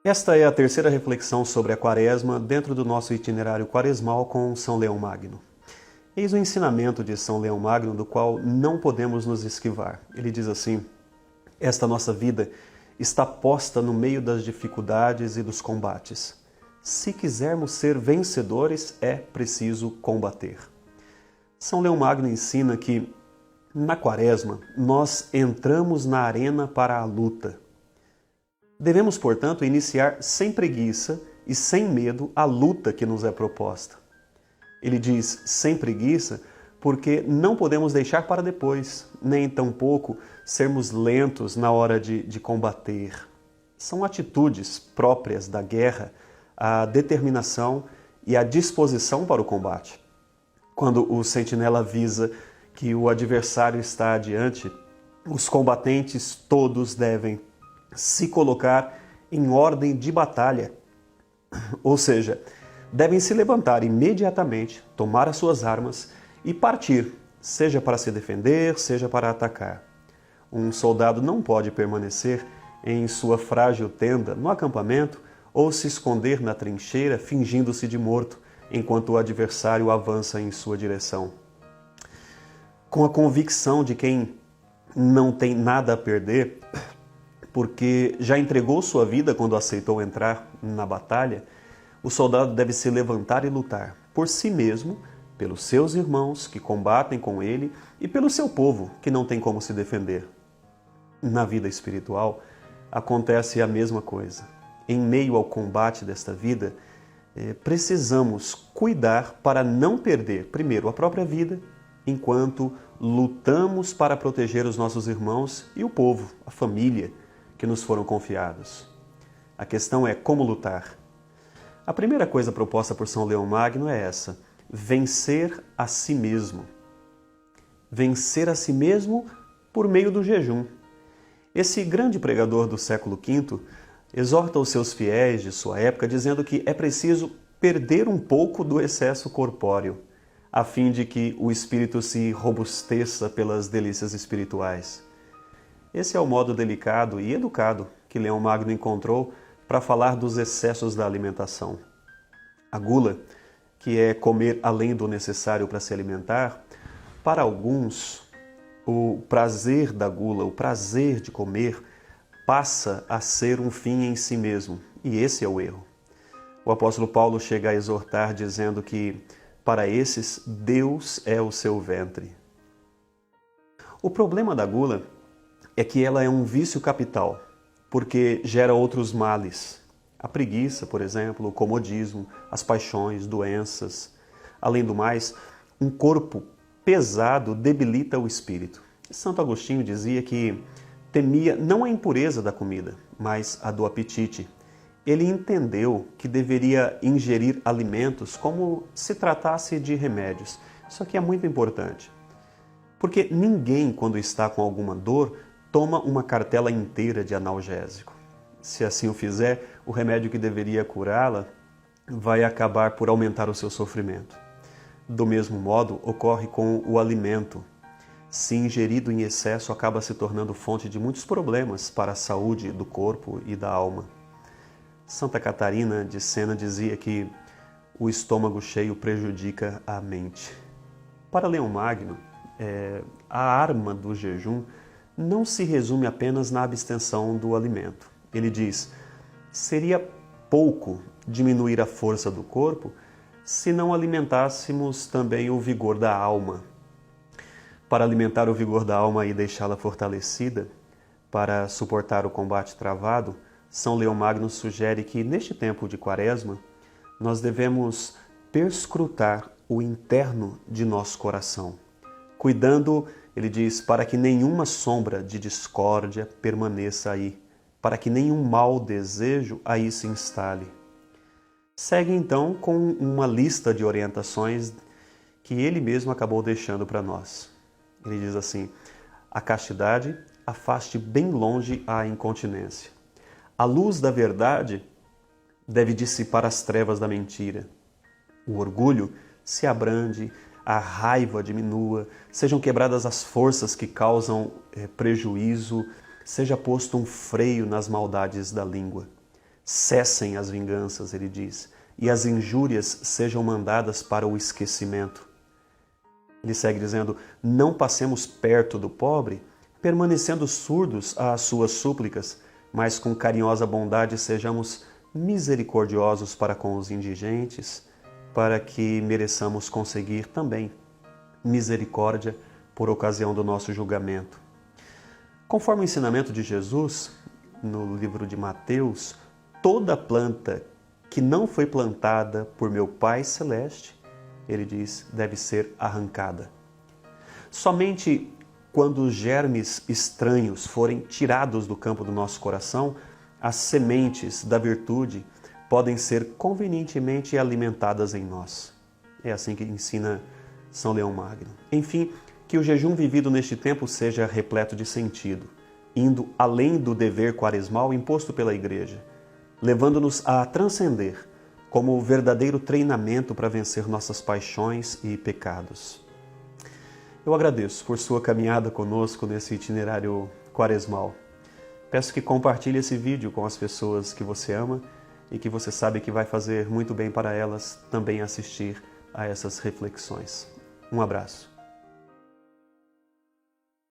Esta é a terceira reflexão sobre a Quaresma dentro do nosso itinerário quaresmal com São Leão Magno. Eis o ensinamento de São Leão Magno, do qual não podemos nos esquivar. Ele diz assim: esta nossa vida está posta no meio das dificuldades e dos combates. Se quisermos ser vencedores, é preciso combater. São Leão Magno ensina que, na Quaresma, nós entramos na arena para a luta. Devemos, portanto, iniciar sem preguiça e sem medo a luta que nos é proposta. Ele diz sem preguiça porque não podemos deixar para depois, nem tampouco sermos lentos na hora de combater. São atitudes próprias da guerra, a determinação e a disposição para o combate. Quando o sentinela avisa que o adversário está adiante, os combatentes todos devem se colocar em ordem de batalha, ou seja, devem se levantar imediatamente, tomar as suas armas e partir, seja para se defender, seja para atacar. Um soldado não pode permanecer em sua frágil tenda no acampamento ou se esconder na trincheira fingindo-se de morto enquanto o adversário avança em sua direção. Com a convicção de quem não tem nada a perder, porque já entregou sua vida quando aceitou entrar na batalha, o soldado deve se levantar e lutar por si mesmo, pelos seus irmãos que combatem com ele e pelo seu povo que não tem como se defender. Na vida espiritual, acontece a mesma coisa. Em meio ao combate desta vida, precisamos cuidar para não perder, primeiro, a própria vida, enquanto lutamos para proteger os nossos irmãos e o povo, a família, que nos foram confiados. A questão é como lutar. A primeira coisa proposta por São Leão Magno é essa: vencer a si mesmo. Vencer a si mesmo por meio do jejum. Esse grande pregador do século V exorta os seus fiéis de sua época dizendo que é preciso perder um pouco do excesso corpóreo, a fim de que o espírito se robusteça pelas delícias espirituais. Esse é o modo delicado e educado que Leão Magno encontrou para falar dos excessos da alimentação. A gula, que é comer além do necessário para se alimentar, para alguns, o prazer da gula, o prazer de comer, passa a ser um fim em si mesmo, e esse é o erro. O apóstolo Paulo chega a exortar dizendo que, para esses, Deus é o seu ventre. O problema da gula é que ela é um vício capital, porque gera outros males. A preguiça, por exemplo, o comodismo, as paixões, doenças. Além do mais, um corpo pesado debilita o espírito. Santo Agostinho dizia que temia não a impureza da comida, mas a do apetite. Ele entendeu que deveria ingerir alimentos como se tratasse de remédios. Isso aqui é muito importante, porque ninguém, quando está com alguma dor, toma uma cartela inteira de analgésico. Se assim o fizer, o remédio que deveria curá-la vai acabar por aumentar o seu sofrimento. Do mesmo modo, ocorre com o alimento. Se ingerido em excesso, acaba se tornando fonte de muitos problemas para a saúde do corpo e da alma. Santa Catarina de Sena dizia que o estômago cheio prejudica a mente. Para Leão Magno, a arma do jejum não se resume apenas na abstenção do alimento. Ele diz: seria pouco diminuir a força do corpo se não alimentássemos também o vigor da alma. Para alimentar o vigor da alma e deixá-la fortalecida, para suportar o combate travado, São Leão Magno sugere que, neste tempo de Quaresma, nós devemos perscrutar o interno de nosso coração, cuidando, ele diz, para que nenhuma sombra de discórdia permaneça aí, para que nenhum mau desejo aí se instale. Segue então com uma lista de orientações que ele mesmo acabou deixando para nós. Ele diz assim: a castidade afaste bem longe a incontinência. A luz da verdade deve dissipar as trevas da mentira. O orgulho se abrande, a raiva diminua, sejam quebradas as forças que causam prejuízo, seja posto um freio nas maldades da língua. Cessem as vinganças, ele diz, e as injúrias sejam mandadas para o esquecimento. Ele segue dizendo, não passemos perto do pobre, permanecendo surdos às suas súplicas, mas com carinhosa bondade sejamos misericordiosos para com os indigentes, para que mereçamos conseguir também misericórdia por ocasião do nosso julgamento. Conforme o ensinamento de Jesus, no livro de Mateus, toda planta que não foi plantada por meu Pai Celeste, ele diz, deve ser arrancada. Somente quando os germes estranhos forem tirados do campo do nosso coração, as sementes da virtude podem ser convenientemente alimentadas em nós. É assim que ensina São Leão Magno. Enfim, que o jejum vivido neste tempo seja repleto de sentido, indo além do dever quaresmal imposto pela Igreja, levando-nos a transcender como verdadeiro treinamento para vencer nossas paixões e pecados. Eu agradeço por sua caminhada conosco nesse itinerário quaresmal. Peço que compartilhe esse vídeo com as pessoas que você ama e que você sabe que vai fazer muito bem para elas também assistir a essas reflexões. Um abraço.